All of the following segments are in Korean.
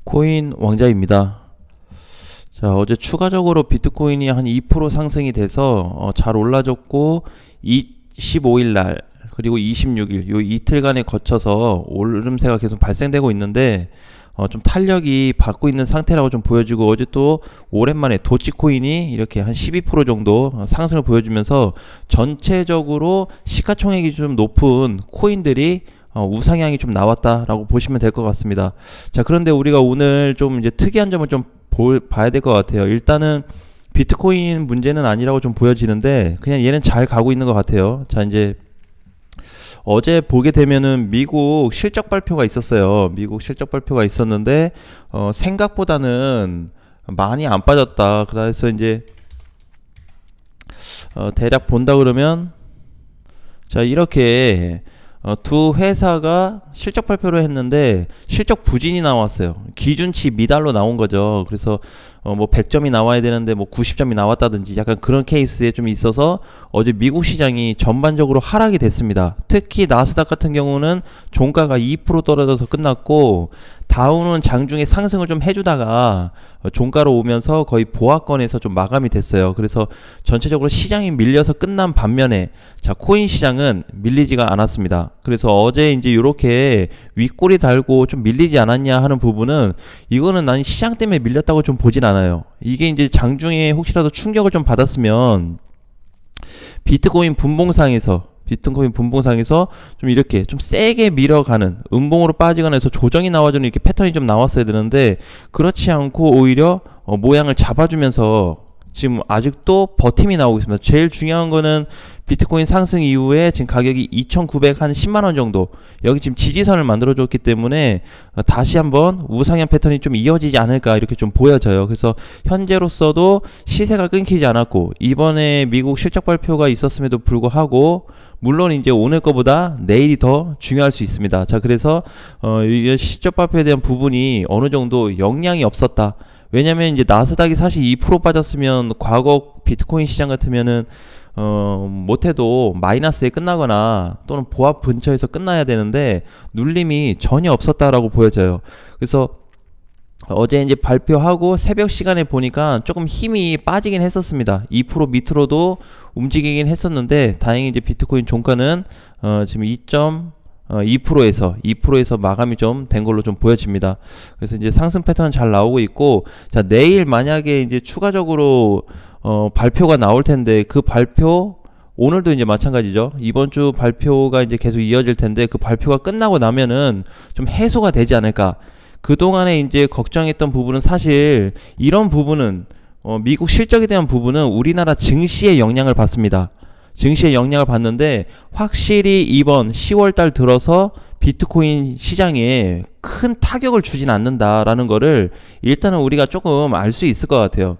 비트코인 왕자입니다. 자, 어제 추가적으로 비트코인이 한 2% 상승이 돼서 잘 올라줬고 15일 날 그리고 26일 요 이틀간에 거쳐서 오름세가 계속 발생되고 있는데 좀 탄력이 받고 있는 상태라고 좀 보여지고, 어제 또 오랜만에 도치코인이 이렇게 한 12% 정도 상승을 보여주면서 전체적으로 시가총액이 좀 높은 코인들이 우상향이 좀 나왔다라고 보시면 될 것 같습니다. 자, 그런데 우리가 오늘 좀 이제 특이한 점을 좀 봐야 될 것 같아요. 일단은 비트코인 문제는 아니라고 좀 보여지는데 그냥 얘는 잘 가고 있는 것 같아요. 자, 이제 어제 보게 되면은 미국 실적 발표가 있었어요. 미국 실적 발표가 있었는데 생각보다는 많이 안 빠졌다. 그래서 이제 대략 본다 그러면, 자, 이렇게 두 회사가 실적 발표를 했는데 실적 부진이 나왔어요. 기준치 미달로 나온 거죠. 그래서 뭐 100점이 나와야 되는데 뭐 90점이 나왔다든지 약간 그런 케이스에 좀 있어서 어제 미국 시장이 전반적으로 하락이 됐습니다. 특히 나스닥 같은 경우는 종가가 2% 떨어져서 끝났고, 다우는 장중에 상승을 좀 해주다가 종가로 오면서 거의 보합권에서 좀 마감이 됐어요. 그래서 전체적으로 시장이 밀려서 끝난 반면에, 자, 코인 시장은 밀리지가 않았습니다. 그래서 어제 이제 이렇게 윗꼬리 달고 좀 밀리지 않았냐 하는 부분은, 이거는 난 시장 때문에 밀렸다고 좀 보진 않아요. 이게 이제 장중에 혹시라도 충격을 좀 받았으면 비트코인 분봉상에서 좀 이렇게 좀 세게 밀어가는, 음봉으로 빠지거나 해서 조정이 나와주는 이렇게 패턴이 좀 나왔어야 되는데, 그렇지 않고 오히려 모양을 잡아주면서 지금 아직도 버팀이 나오고 있습니다. 제일 중요한 거는 비트코인 상승 이후에 지금 가격이 2,910만원 정도, 여기 지금 지지선을 만들어줬기 때문에 다시 한번 우상향 패턴이 좀 이어지지 않을까 이렇게 좀 보여져요. 그래서 현재로서도 시세가 끊기지 않았고, 이번에 미국 실적 발표가 있었음에도 불구하고 물론 이제 오늘 거보다 내일이 더 중요할 수 있습니다. 자, 그래서 이 실적 발표에 대한 부분이 어느 정도 영향이 없었다. 왜냐면 이제 나스닥이 사실 2% 빠졌으면 과거 비트코인 시장 같으면은 못해도 마이너스에 끝나거나 또는 보합 근처에서 끝나야 되는데 눌림이 전혀 없었다라고 보여져요. 그래서 어제 이제 발표하고 새벽 시간에 보니까 조금 힘이 빠지긴 했었습니다. 2% 밑으로도 움직이긴 했었는데, 다행히 이제 비트코인 종가는 지금 2%에서 마감이 좀 된 걸로 좀 보여집니다. 그래서 이제 상승 패턴 잘 나오고 있고, 자, 내일 만약에 이제 추가적으로 발표가 나올 텐데, 그 발표 오늘도 이제 마찬가지죠. 이번 주 발표가 이제 계속 이어질 텐데, 그 발표가 끝나고 나면은 좀 해소가 되지 않을까. 그동안에 이제 걱정했던 부분은, 사실 이런 부분은 미국 실적에 대한 부분은 우리나라 증시에 영향을 받습니다. 증시에 영향을 받는데, 확실히 이번 10월달 들어서 비트코인 시장에 큰 타격을 주진 않는다라는 거를 일단은 우리가 조금 알 수 있을 것 같아요.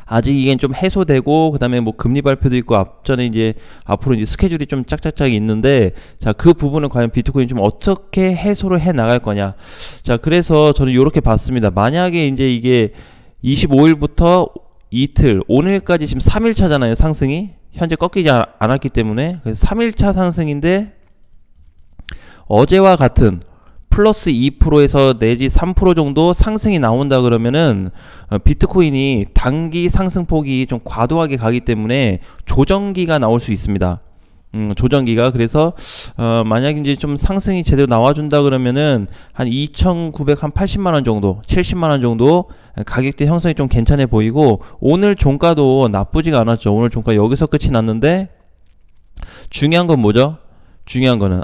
아직 이게 좀 해소되고, 그 다음에 뭐 금리 발표도 있고, 앞전에 이제 앞으로 이제 스케줄이 좀 짝짝짝 있는데, 자, 그 부분은 과연 비트코인이 좀 어떻게 해소를 해 나갈 거냐. 자, 그래서 저는 이렇게 봤습니다. 만약에 이제 이게 25일부터 이틀, 오늘까지 지금 3일차잖아요, 상승이. 현재 꺾이지 않았기 때문에. 그래서 3일차 상승인데, 어제와 같은 플러스 2%에서 내지 3% 정도 상승이 나온다 그러면은 비트코인이 단기 상승폭이 좀 과도하게 가기 때문에 조정기가 나올 수 있습니다. 조정기가. 그래서 만약 이제 좀 상승이 제대로 나와준다 그러면은 한 2,980만원 정도, 70만원 정도 가격대 형성이 좀 괜찮아 보이고, 오늘 종가도 나쁘지가 않았죠. 오늘 종가 여기서 끝이 났는데, 중요한 건 뭐죠? 중요한 거는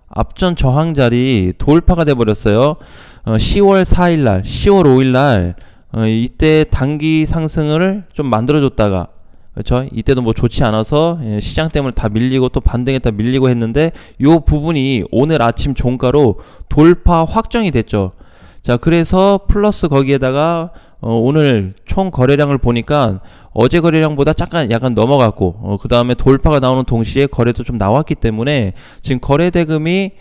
앞전 저항자리 돌파가 돼 버렸어요. 10월 4일날, 10월 5일날 이때 단기 상승을 좀 만들어줬다가, 그렇죠? 이때도 뭐 좋지 않아서 시장 때문에 다 밀리고 또 반등했다 밀리고 했는데, 요 부분이 오늘 아침 종가로 돌파 확정이 됐죠. 자, 그래서 플러스 거기에다가 오늘 총 거래량을 보니까 어제 거래량보다 약간 넘어갔고, 그 다음에 돌파가 나오는 동시에 거래도 좀 나왔기 때문에 지금 거래 대금이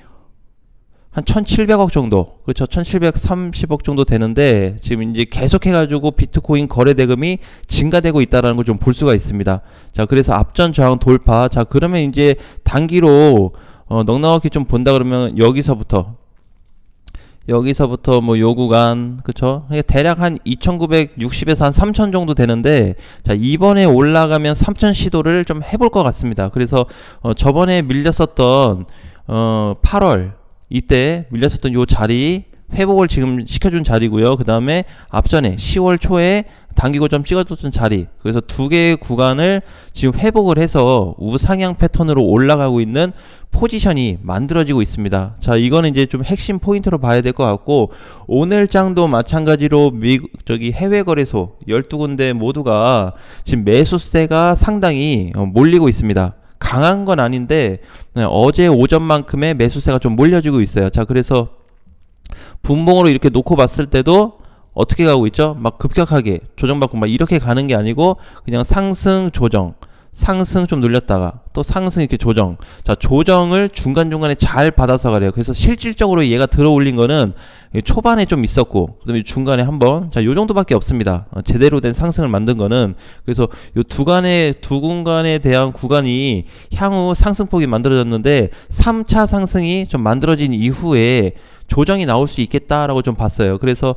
한 1,700억 정도, 그렇죠? 1,730억 정도 되는데, 지금 이제 계속해가지고 비트코인 거래 대금이 증가되고 있다라는 걸 좀 볼 수가 있습니다. 자, 그래서 앞전 저항 돌파. 자, 그러면 이제 단기로 넉넉하게 좀 본다 그러면 여기서부터 여기서부터 뭐 요 구간, 그쵸? 대략 한 2,960에서 한 3,000 정도 되는데, 자, 이번에 올라가면 3,000 시도를 좀 해볼 것 같습니다. 그래서, 저번에 밀렸었던, 8월, 이때 밀렸었던 요 자리, 회복을 지금 시켜준 자리고요. 그 다음에 앞전에 10월 초에 단기 고점 찍어줬던 자리, 그래서 두 개의 구간을 지금 회복을 해서 우상향 패턴으로 올라가고 있는 포지션이 만들어지고 있습니다. 자, 이거는 이제 좀 핵심 포인트로 봐야 될 것 같고, 오늘 장도 마찬가지로 저기 해외 거래소 12군데 모두가 지금 매수세가 상당히 몰리고 있습니다. 강한 건 아닌데 어제 오전만큼의 매수세가 좀 몰려지고 있어요. 자, 그래서 분봉으로 이렇게 놓고 봤을 때도 어떻게 가고 있죠? 막 급격하게 조정받고 막 이렇게 가는 게 아니고 그냥 상승 조정, 상승 좀 눌렸다가 또 상승 이렇게 조정. 자, 조정을 중간중간에 잘 받아서 가래요. 그래서 실질적으로 얘가 들어 올린 거는 초반에 좀 있었고, 그 다음에 중간에 한번, 자, 요 정도밖에 없습니다. 제대로 된 상승을 만든 거는. 그래서 요 두 군간에 대한 구간이 향후 상승폭이 만들어졌는데 3차 상승이 좀 만들어진 이후에 조정이 나올 수 있겠다라고 좀 봤어요. 그래서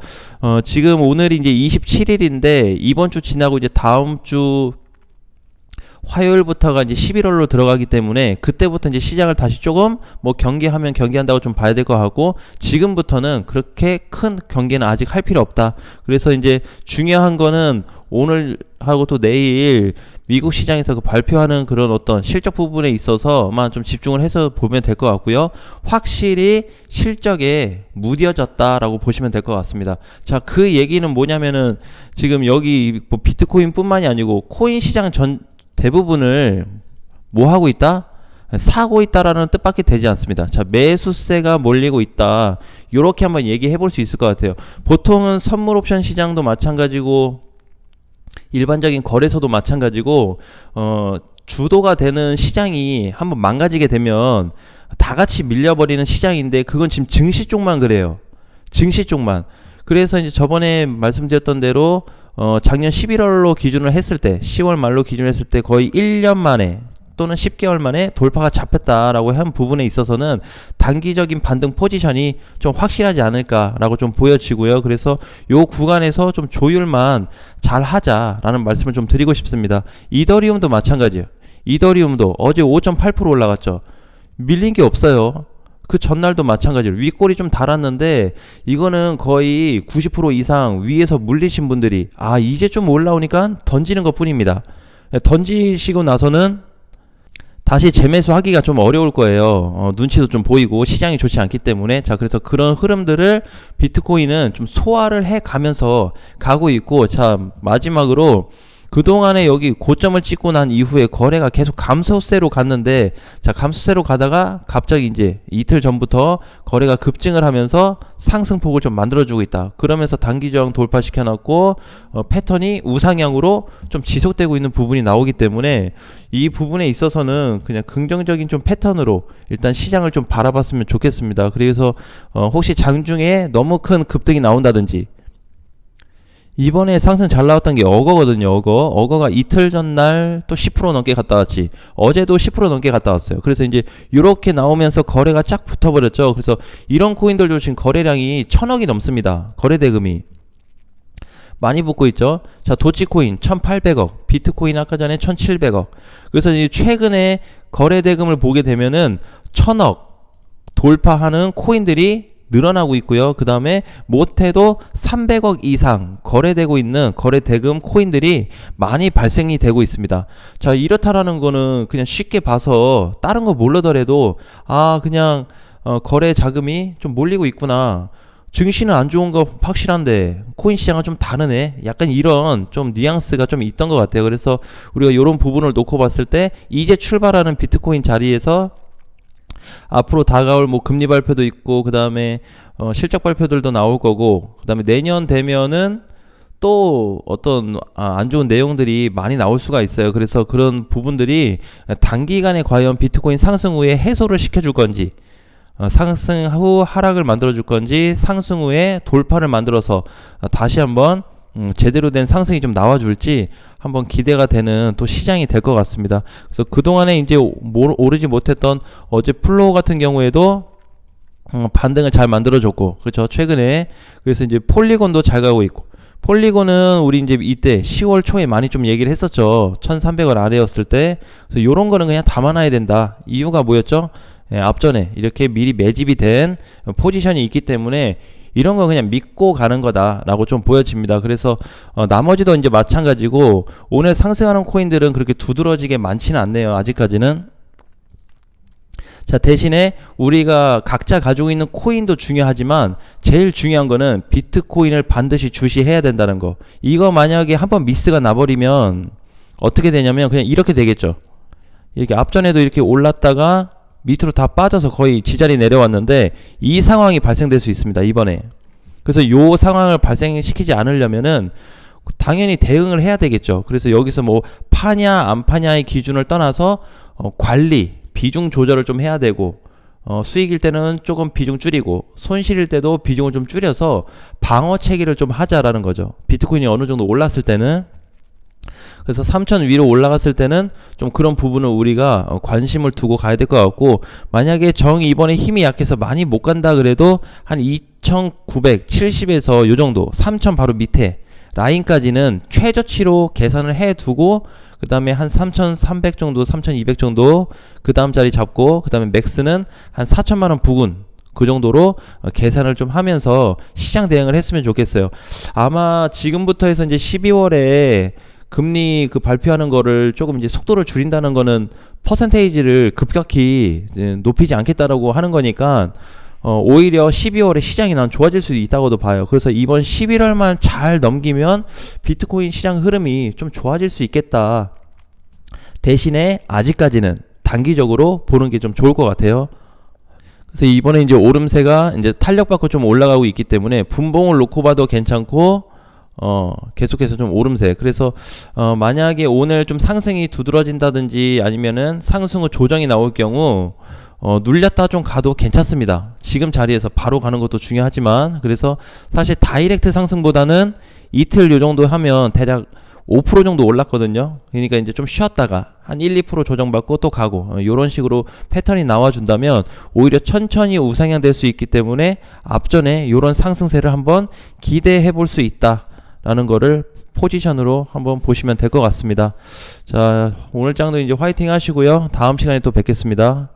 지금 오늘이 이제 27일인데 이번 주 지나고 이제 다음 주 화요일부터가 이제 11월로 들어가기 때문에 그때부터 이제 시장을 다시 조금 뭐 경계하면 경계한다고 좀 봐야 될 것 같고, 지금부터는 그렇게 큰 경계는 아직 할 필요 없다. 그래서 이제 중요한 거는 오늘 하고 또 내일 미국 시장에서 그 발표하는 그런 어떤 실적 부분에 있어서만 좀 집중을 해서 보면 될 것 같고요. 확실히 실적에 무뎌졌다라고 보시면 될 것 같습니다. 자, 그 얘기는 뭐냐면은 지금 여기 뭐 비트코인 뿐만이 아니고 코인 시장 대부분을 뭐 하고 있다? 사고 있다라는 뜻밖에 되지 않습니다. 자, 매수세가 몰리고 있다. 요렇게 한번 얘기해 볼 수 있을 것 같아요. 보통은 선물 옵션 시장도 마찬가지고 일반적인 거래소도 마찬가지고 주도가 되는 시장이 한번 망가지게 되면 다 같이 밀려버리는 시장인데, 그건 지금 증시 쪽만 그래요. 증시 쪽만. 그래서 이제 저번에 말씀드렸던 대로 작년 11월로 기준을 했을 때, 10월 말로 기준을 했을 때 거의 1년 만에 또는 10개월 만에 돌파가 잡혔다라고 한 부분에 있어서는 단기적인 반등 포지션이 좀 확실하지 않을까라고 좀 보여지고요. 그래서 요 구간에서 좀 조율만 잘 하자라는 말씀을 좀 드리고 싶습니다. 이더리움도 마찬가지예요. 이더리움도 어제 5.8% 올라갔죠. 밀린 게 없어요. 그 전날도 마찬가지로 윗골이 좀 달았는데, 이거는 거의 90% 이상 위에서 물리신 분들이 이제 좀 올라오니까 던지는 것 뿐입니다. 던지시고 나서는 다시 재매수 하기가 좀 어려울 거예요. 눈치도 좀 보이고 시장이 좋지 않기 때문에. 자, 그래서 그런 흐름들을 비트코인은 좀 소화를 해 가면서 가고 있고, 자, 마지막으로 그동안에 여기 고점을 찍고 난 이후에 거래가 계속 감소세로 갔는데, 자, 감소세로 가다가 갑자기 이제 이틀 전부터 거래가 급증을 하면서 상승폭을 좀 만들어주고 있다. 그러면서 단기 저항 돌파시켜놨고 패턴이 우상향으로 좀 지속되고 있는 부분이 나오기 때문에 이 부분에 있어서는 그냥 긍정적인 좀 패턴으로 일단 시장을 좀 바라봤으면 좋겠습니다. 그래서 혹시 장중에 너무 큰 급등이 나온다든지, 이번에 상승 잘 나왔던 게 어거거든요. 어거가 이틀 전날 또 10% 넘게 갔다 왔지. 어제도 10% 넘게 갔다 왔어요. 그래서 이제 이렇게 나오면서 거래가 쫙 붙어버렸죠. 그래서 이런 코인들도 지금 거래량이 1,000억이 넘습니다. 거래 대금이 많이 붙고 있죠. 자, 도치코인 1,800억, 비트코인 아까 전에 1,700억. 그래서 이제 최근에 거래 대금을 보게 되면은 1,000억 돌파하는 코인들이 늘어나고 있고요. 그 다음에 못해도 300억 이상 거래되고 있는 거래 대금 코인들이 많이 발생이 되고 있습니다. 자, 이렇다라는 거는 그냥 쉽게 봐서 다른 거 모르더라도 그냥 거래 자금이 좀 몰리고 있구나. 증시는 안 좋은 거 확실한데 코인 시장은 좀 다르네. 약간 이런 좀 뉘앙스가 좀 있던 것 같아요. 그래서 우리가 이런 부분을 놓고 봤을 때 이제 출발하는 비트코인 자리에서 앞으로 다가올 뭐 금리 발표도 있고, 그 다음에 실적 발표들도 나올 거고, 그 다음에 내년 되면은 또 어떤 안 좋은 내용들이 많이 나올 수가 있어요. 그래서 그런 부분들이 단기간에 과연 비트코인 상승 후에 해소를 시켜줄 건지, 상승 후 하락을 만들어 줄 건지, 상승 후에 돌파를 만들어서 다시 한번 제대로 된 상승이 좀 나와줄지 한번 기대가 되는 또 시장이 될 것 같습니다. 그래서 그동안에 이제 오르지 못했던 어제 플로우 같은 경우에도 반등을 잘 만들어줬고, 그렇죠. 최근에 그래서 이제 폴리곤도 잘 가고 있고, 폴리곤은 우리 이제 이때 10월 초에 많이 좀 얘기를 했었죠. 1,300원 아래였을 때. 그래서 요런 거는 그냥 담아놔야 된다. 이유가 뭐였죠? 예, 앞전에 이렇게 미리 매집이 된 포지션이 있기 때문에 이런 거 그냥 믿고 가는 거다라고 좀 보여집니다. 그래서 나머지도 이제 마찬가지고, 오늘 상승하는 코인들은 그렇게 두드러지게 많지는 않네요. 아직까지는. 자, 대신에 우리가 각자 가지고 있는 코인도 중요하지만 제일 중요한 거는 비트코인을 반드시 주시해야 된다는 거. 이거 만약에 한번 미스가 나버리면 어떻게 되냐면 그냥 이렇게 되겠죠. 이렇게 앞전에도 이렇게 올랐다가 밑으로 다 빠져서 거의 지자리 내려왔는데 이 상황이 발생될 수 있습니다, 이번에. 그래서 이 상황을 발생시키지 않으려면은 당연히 대응을 해야 되겠죠. 그래서 여기서 뭐 파냐 안 파냐의 기준을 떠나서 관리, 비중 조절을 좀 해야 되고, 수익일 때는 조금 비중 줄이고, 손실일 때도 비중을 좀 줄여서 방어 체계를 좀 하자라는 거죠. 비트코인이 어느 정도 올랐을 때는. 그래서 3,000 위로 올라갔을 때는 좀 그런 부분을 우리가 관심을 두고 가야 될 것 같고, 만약에 정 이번에 힘이 약해서 많이 못 간다 그래도 한 2,970에서 요 정도, 3,000 바로 밑에 라인까지는 최저치로 계산을 해 두고, 그 다음에 한 3,300 정도, 3,200 정도 그 다음 자리 잡고, 그 다음에 맥스는 한 4천만원 부근, 그 정도로 계산을 좀 하면서 시장 대응을 했으면 좋겠어요. 아마 지금부터 해서 이제 12월에 금리 그 발표하는 거를 조금 이제 속도를 줄인다는 거는 퍼센테이지를 급격히 높이지 않겠다라고 하는 거니까, 오히려 12월에 시장이 난 좋아질 수 있다고도 봐요. 그래서 이번 11월만 잘 넘기면 비트코인 시장 흐름이 좀 좋아질 수 있겠다. 대신에 아직까지는 단기적으로 보는 게 좀 좋을 것 같아요. 그래서 이번에 이제 오름세가 이제 탄력받고 좀 올라가고 있기 때문에 분봉을 놓고 봐도 괜찮고, 계속해서 좀 오름세. 그래서 만약에 오늘 좀 상승이 두드러진다든지 아니면은 상승 후 조정이 나올 경우 눌렸다 좀 가도 괜찮습니다. 지금 자리에서 바로 가는 것도 중요하지만, 그래서 사실 다이렉트 상승보다는 이틀 요 정도 하면 대략 5% 정도 올랐거든요. 그러니까 이제 좀 쉬었다가 한 1, 2% 조정받고 또 가고, 요런 식으로 패턴이 나와준다면 오히려 천천히 우상향 될 수 있기 때문에 앞전에 요런 상승세를 한번 기대해 볼 수 있다라는 거를 포지션으로 한번 보시면 될 것 같습니다. 자, 오늘 장도 이제 화이팅 하시고요. 다음 시간에 또 뵙겠습니다.